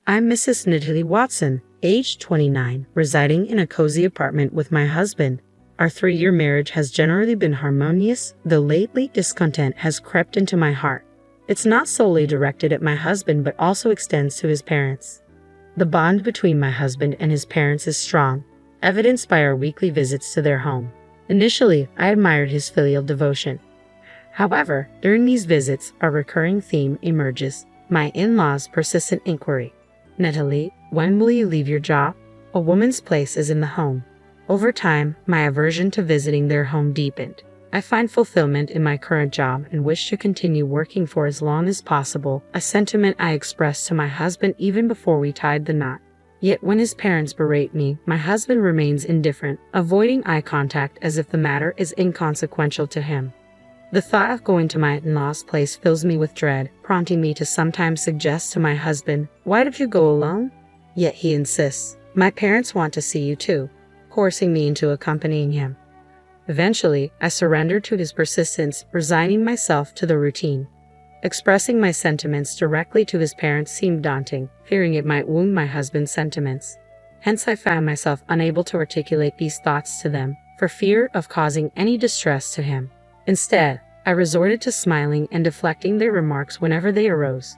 I'm Mrs. Natalie Watson, age 29, residing in a cozy apartment with my husband. Our 3-year marriage has generally been harmonious, though lately discontent has crept into my heart. It's not solely directed at my husband but also extends to his parents. The bond between my husband and his parents is strong, evidenced by our weekly visits to their home. Initially, I admired his filial devotion. However, during these visits, a recurring theme emerges: my in-laws' persistent inquiry. Natalie, when will you leave your job? A woman's place is in the home. Over time, my aversion to visiting their home deepened. I find fulfillment in my current job and wish to continue working for as long as possible, a sentiment I expressed to my husband even before we tied the knot. Yet when his parents berate me, my husband remains indifferent, avoiding eye contact as if the matter is inconsequential to him. The thought of going to my in-laws' place fills me with dread, prompting me to sometimes suggest to my husband, "Why don't you go alone?" Yet he insists, "My parents want to see you too," forcing me into accompanying him. Eventually, I surrendered to his persistence, resigning myself to the routine. Expressing my sentiments directly to his parents seemed daunting, fearing it might wound my husband's sentiments. Hence, I found myself unable to articulate these thoughts to them, for fear of causing any distress to him. Instead, I resorted to smiling and deflecting their remarks whenever they arose.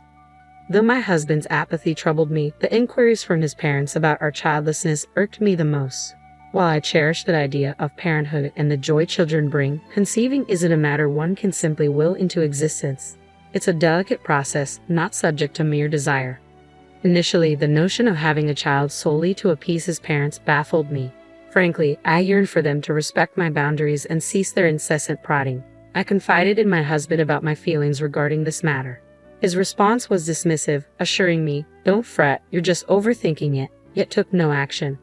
Though my husband's apathy troubled me, the inquiries from his parents about our childlessness irked me the most. While I cherish the idea of parenthood and the joy children bring, conceiving isn't a matter one can simply will into existence. It's a delicate process, not subject to mere desire. Initially, the notion of having a child solely to appease his parents baffled me. Frankly, I yearned for them to respect my boundaries and cease their incessant prodding. I confided in my husband about my feelings regarding this matter. His response was dismissive, assuring me, "Don't fret, you're just overthinking it," yet took no action.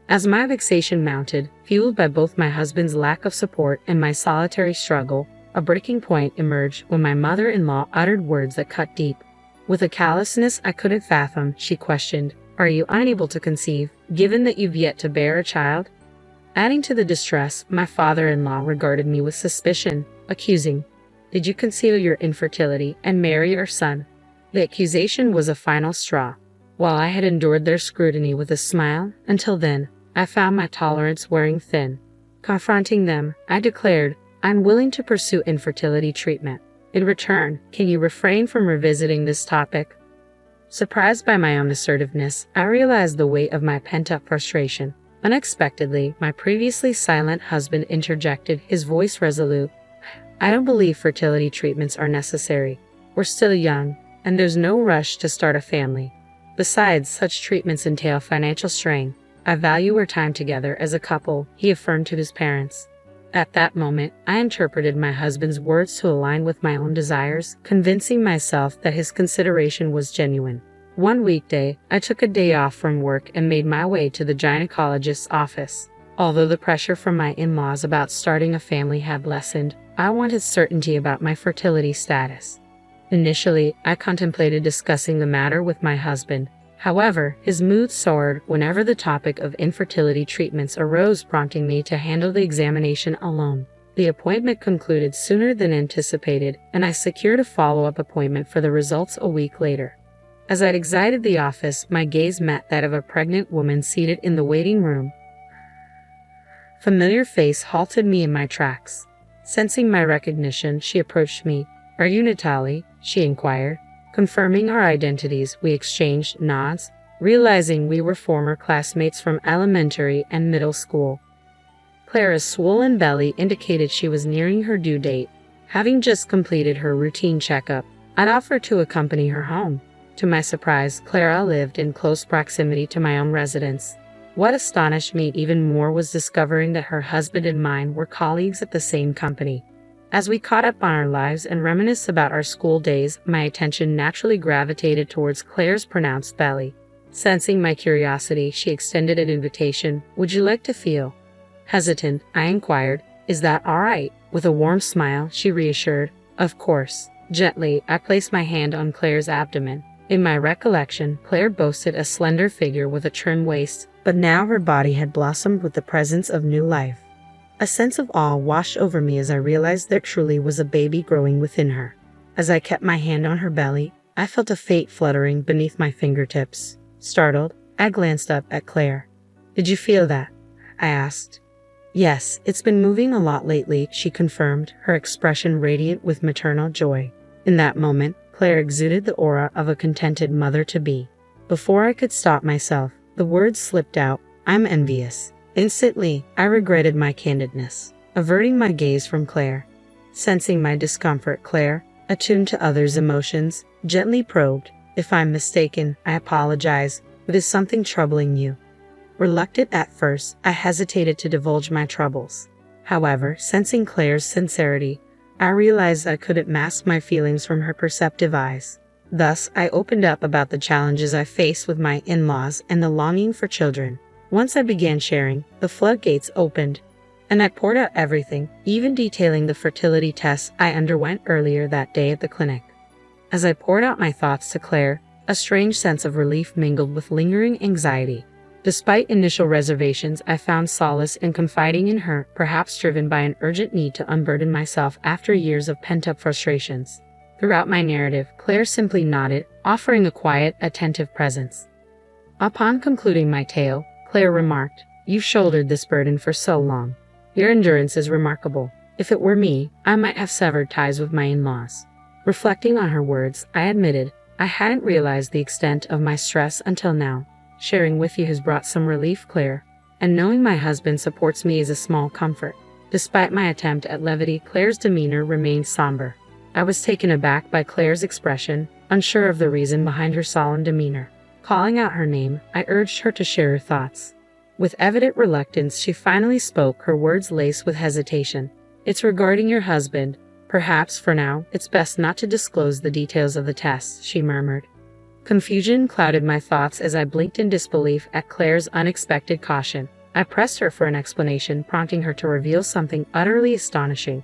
As my vexation mounted, fueled by both my husband's lack of support and my solitary struggle, a breaking point emerged when my mother-in-law uttered words that cut deep. With a callousness I couldn't fathom, she questioned, "Are you unable to conceive, given that you've yet to bear a child?" Adding to the distress, my father-in-law regarded me with suspicion, accusing, "Did you conceal your infertility and marry our son?" The accusation was a final straw. While I had endured their scrutiny with a smile, until then, I found my tolerance wearing thin. Confronting them, I declared, "I'm willing to pursue infertility treatment. In return, can you refrain from revisiting this topic?" Surprised by my own assertiveness, I realized the weight of my pent-up frustration. Unexpectedly, my previously silent husband interjected, his voice resolute. "I don't believe fertility treatments are necessary. We're still young, and there's no rush to start a family. Besides, such treatments entail financial strain. I value our time together as a couple," he affirmed to his parents. At that moment, I interpreted my husband's words to align with my own desires, convincing myself that his consideration was genuine. One weekday, I took a day off from work and made my way to the gynecologist's office. Although the pressure from my in-laws about starting a family had lessened, I wanted certainty about my fertility status. Initially, I contemplated discussing the matter with my husband. However, his mood soared whenever the topic of infertility treatments arose, prompting me to handle the examination alone. The appointment concluded sooner than anticipated, and I secured a follow-up appointment for the results a week later. As I exited the office, my gaze met that of a pregnant woman seated in the waiting room. Familiar face halted me in my tracks. Sensing my recognition, she approached me. "Are you Natalie?" she inquired. Confirming our identities, we exchanged nods, realizing we were former classmates from elementary and middle school. Clara's swollen belly indicated she was nearing her due date. Having just completed her routine checkup, I'd offered to accompany her home. To my surprise, Clara lived in close proximity to my own residence. What astonished me even more was discovering that her husband and mine were colleagues at the same company. As we caught up on our lives and reminisced about our school days, my attention naturally gravitated towards Claire's pronounced belly. Sensing my curiosity, she extended an invitation. "Would you like to feel?" Hesitant, I inquired, "Is that all right?" With a warm smile, she reassured, "Of course." Gently, I placed my hand on Claire's abdomen. In my recollection, Claire boasted a slender figure with a trim waist, but now her body had blossomed with the presence of new life. A sense of awe washed over me as I realized there truly was a baby growing within her. As I kept my hand on her belly, I felt a fate fluttering beneath my fingertips. Startled, I glanced up at Claire. "Did you feel that?" I asked. "Yes, it's been moving a lot lately," she confirmed, her expression radiant with maternal joy. In that moment, Claire exuded the aura of a contented mother-to-be. Before I could stop myself, the words slipped out, "I'm envious." Instantly, I regretted my candidness, averting my gaze from Claire. Sensing my discomfort, Claire, attuned to others' emotions, gently probed, "If I'm mistaken, I apologize, but is something troubling you?" Reluctant at first, I hesitated to divulge my troubles. However, sensing Claire's sincerity, I realized I couldn't mask my feelings from her perceptive eyes. Thus, I opened up about the challenges I faced with my in-laws and the longing for children. Once I began sharing, the floodgates opened, and I poured out everything, even detailing the fertility tests I underwent earlier that day at the clinic. As I poured out my thoughts to Claire, a strange sense of relief mingled with lingering anxiety. Despite initial reservations, I found solace in confiding in her, perhaps driven by an urgent need to unburden myself after years of pent-up frustrations. Throughout my narrative, Claire simply nodded, offering a quiet, attentive presence. Upon concluding my tale, Claire remarked, "You've shouldered this burden for so long. Your endurance is remarkable. If it were me, I might have severed ties with my in-laws." Reflecting on her words, I admitted, I hadn't realized the extent of my stress until now. "Sharing with you has brought some relief, Claire, and knowing my husband supports me is a small comfort." Despite my attempt at levity, Claire's demeanor remained somber. I was taken aback by Claire's expression, unsure of the reason behind her solemn demeanor. Calling out her name, I urged her to share her thoughts. With evident reluctance, she finally spoke, her words laced with hesitation. "It's regarding your husband. Perhaps, for now, it's best not to disclose the details of the tests," she murmured. Confusion clouded my thoughts as I blinked in disbelief at Claire's unexpected caution. I pressed her for an explanation, prompting her to reveal something utterly astonishing.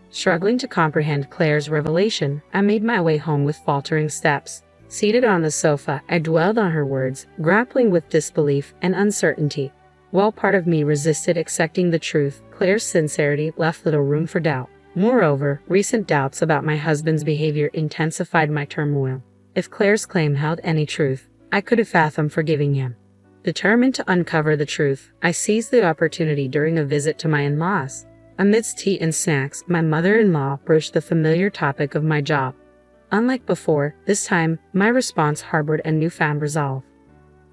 Struggling to comprehend Claire's revelation, I made my way home with faltering steps. Seated on the sofa, I dwelled on her words, grappling with disbelief and uncertainty. While part of me resisted accepting the truth, Claire's sincerity left little room for doubt. Moreover, recent doubts about my husband's behavior intensified my turmoil. If Claire's claim held any truth, I could have fathomed forgiving him. Determined to uncover the truth, I seized the opportunity during a visit to my in-laws. Amidst tea and snacks, my mother-in-law broached the familiar topic of my job. Unlike before, this time, my response harbored a newfound resolve.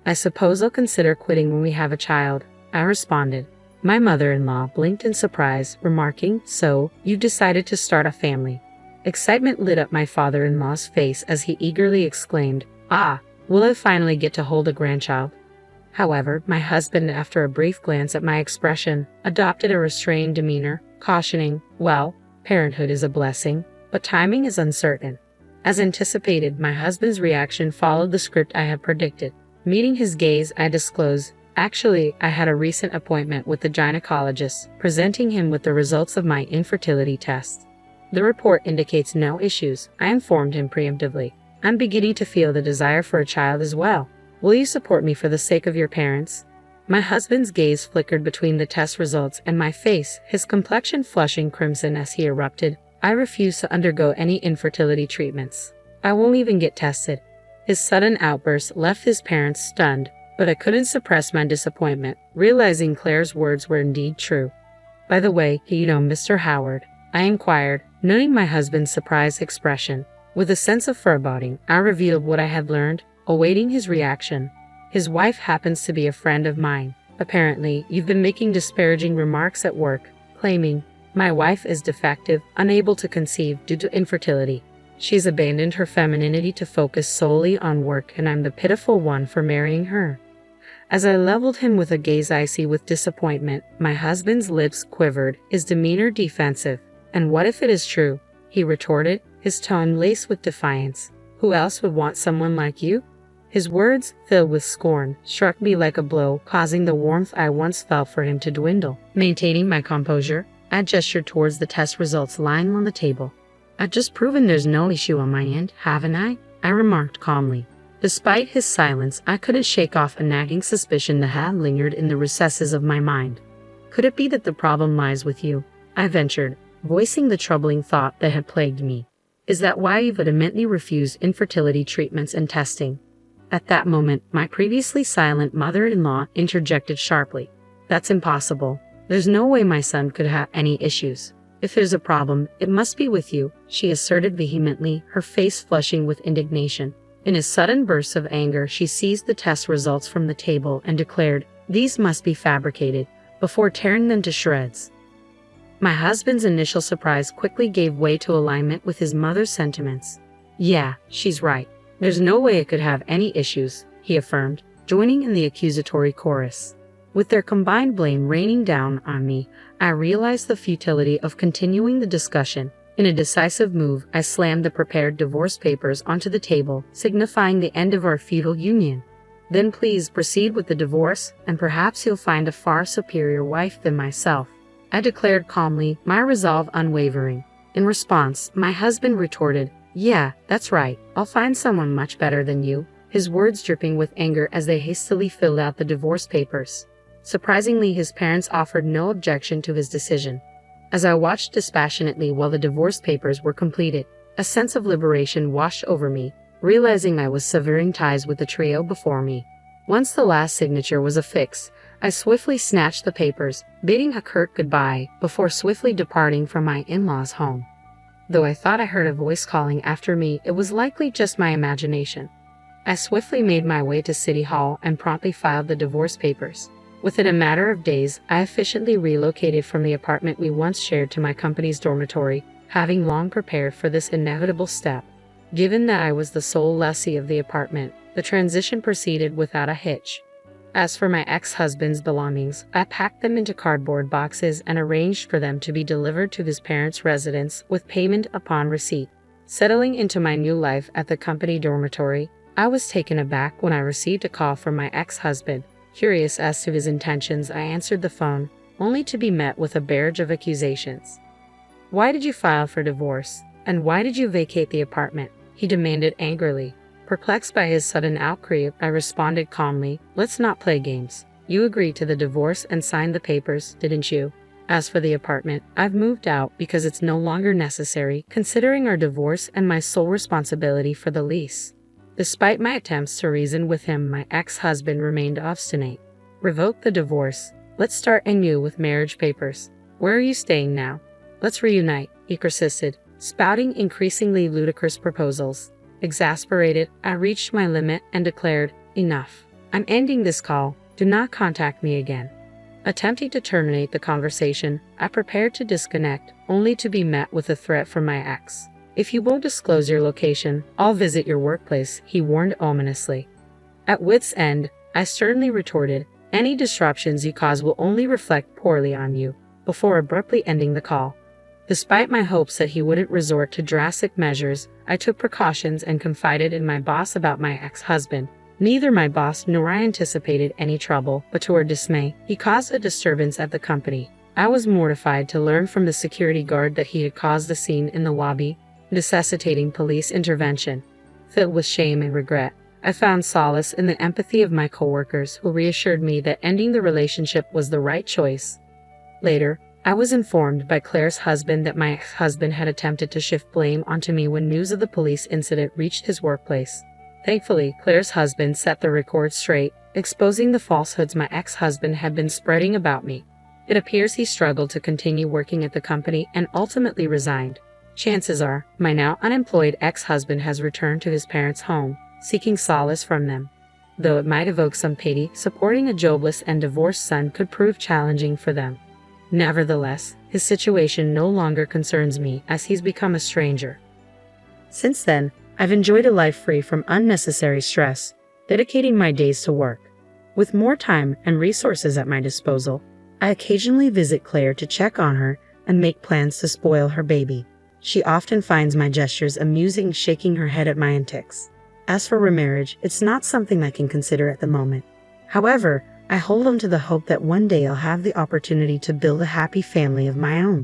"I suppose I'll consider quitting when we have a child," I responded. My mother-in-law blinked in surprise, remarking, "So, you've decided to start a family?" Excitement lit up my father-in-law's face as he eagerly exclaimed, "Ah, will I finally get to hold a grandchild?" However, my husband, after a brief glance at my expression, adopted a restrained demeanor, cautioning, "Well, parenthood is a blessing, but timing is uncertain." As anticipated, my husband's reaction followed the script I had predicted. Meeting his gaze, I disclosed, "Actually, I had a recent appointment with the gynecologist, presenting him with the results of my infertility test. The report indicates no issues," I informed him preemptively. "I'm beginning to feel the desire for a child as well. Will you support me for the sake of your parents?" My husband's gaze flickered between the test results and my face, his complexion flushing crimson as he erupted, "I refuse to undergo any infertility treatments. I won't even get tested." His sudden outburst left his parents stunned, but I couldn't suppress my disappointment, realizing Claire's words were indeed true. "By the way, you know Mr. Howard?" I inquired, noting my husband's surprised expression. With a sense of foreboding, I revealed what I had learned, awaiting his reaction. "His wife happens to be a friend of mine. Apparently, you've been making disparaging remarks at work, claiming my wife is defective, unable to conceive due to infertility. She's abandoned her femininity to focus solely on work, and I'm the pitiful one for marrying her." As I leveled him with a gaze icy with disappointment, my husband's lips quivered, his demeanor defensive. "And what if it is true?" he retorted, his tone laced with defiance. "Who else would want someone like you?" His words, filled with scorn, struck me like a blow, causing the warmth I once felt for him to dwindle. Maintaining my composure, I gestured towards the test results lying on the table. "I've just proven there's no issue on my end, haven't I?" I remarked calmly. Despite his silence, I couldn't shake off a nagging suspicion that had lingered in the recesses of my mind. "Could it be that the problem lies with you?" I ventured, voicing the troubling thought that had plagued me. "Is that why you've adamantly refused infertility treatments and testing?" At that moment, my previously silent mother-in-law interjected sharply. That's impossible. There's no way my son could have any issues. If there's a problem, it must be with you, she asserted vehemently, her face flushing with indignation. In a sudden burst of anger, she seized the test results from the table and declared, "These must be fabricated," before tearing them to shreds. My husband's initial surprise quickly gave way to alignment with his mother's sentiments. "Yeah, she's right. There's no way it could have any issues," he affirmed, joining in the accusatory chorus. With their combined blame raining down on me, I realized the futility of continuing the discussion. In a decisive move, I slammed the prepared divorce papers onto the table, signifying the end of our feudal union. "Then please proceed with the divorce, and perhaps you'll find a far superior wife than myself," I declared calmly, my resolve unwavering. In response, my husband retorted, "Yeah, that's right. I'll find someone much better than you," his words dripping with anger as they hastily filled out the divorce papers. Surprisingly, his parents offered no objection to his decision. As I watched dispassionately while the divorce papers were completed, a sense of liberation washed over me, realizing I was severing ties with the trio before me. Once the last signature was affixed, I swiftly snatched the papers, bidding a curt goodbye, before swiftly departing from my in-laws' home. Though I thought I heard a voice calling after me, it was likely just my imagination. I swiftly made my way to City Hall and promptly filed the divorce papers. Within a matter of days, I efficiently relocated from the apartment we once shared to my company's dormitory, having long prepared for this inevitable step. Given that I was the sole lessee of the apartment, the transition proceeded without a hitch. As for my ex-husband's belongings, I packed them into cardboard boxes and arranged for them to be delivered to his parents' residence with payment upon receipt. Settling into my new life at the company dormitory, I was taken aback when I received a call from my ex-husband. Curious as to his intentions, I answered the phone, only to be met with a barrage of accusations. "Why did you file for divorce? And why did you vacate the apartment?" he demanded angrily. Perplexed by his sudden outcry, I responded calmly, "Let's not play games. You agreed to the divorce and signed the papers, didn't you? As for the apartment, I've moved out because it's no longer necessary, considering our divorce and my sole responsibility for the lease." Despite my attempts to reason with him, my ex-husband remained obstinate. "Revoke the divorce. Let's start anew with marriage papers. Where are you staying now? Let's reunite," he persisted, spouting increasingly ludicrous proposals. Exasperated, I reached my limit and declared, "Enough. I'm ending this call. Do not contact me again." Attempting to terminate the conversation, I prepared to disconnect, only to be met with a threat from my ex. "If you won't disclose your location, I'll visit your workplace," he warned ominously. At wit's end, I sternly retorted, "Any disruptions you cause will only reflect poorly on you," before abruptly ending the call. Despite my hopes that he wouldn't resort to drastic measures, I took precautions and confided in my boss about my ex-husband. Neither my boss nor I anticipated any trouble, but to our dismay, he caused a disturbance at the company. I was mortified to learn from the security guard that he had caused a scene in the lobby, necessitating police intervention. Filled with shame and regret, I found solace in the empathy of my coworkers who reassured me that ending the relationship was the right choice. Later, I was informed by Claire's husband that my ex-husband had attempted to shift blame onto me when news of the police incident reached his workplace. Thankfully, Claire's husband set the record straight, exposing the falsehoods my ex-husband had been spreading about me. It appears he struggled to continue working at the company and ultimately resigned. Chances are, my now unemployed ex-husband has returned to his parents' home, seeking solace from them. Though it might evoke some pity, supporting a jobless and divorced son could prove challenging for them. Nevertheless, his situation no longer concerns me as he's become a stranger. Since then, I've enjoyed a life free from unnecessary stress, dedicating my days to work. With more time and resources at my disposal, I occasionally visit Claire to check on her and make plans to spoil her baby. She often finds my gestures amusing, shaking her head at my antics. As for remarriage, it's not something I can consider at the moment. However, I hold on to the hope that one day I'll have the opportunity to build a happy family of my own.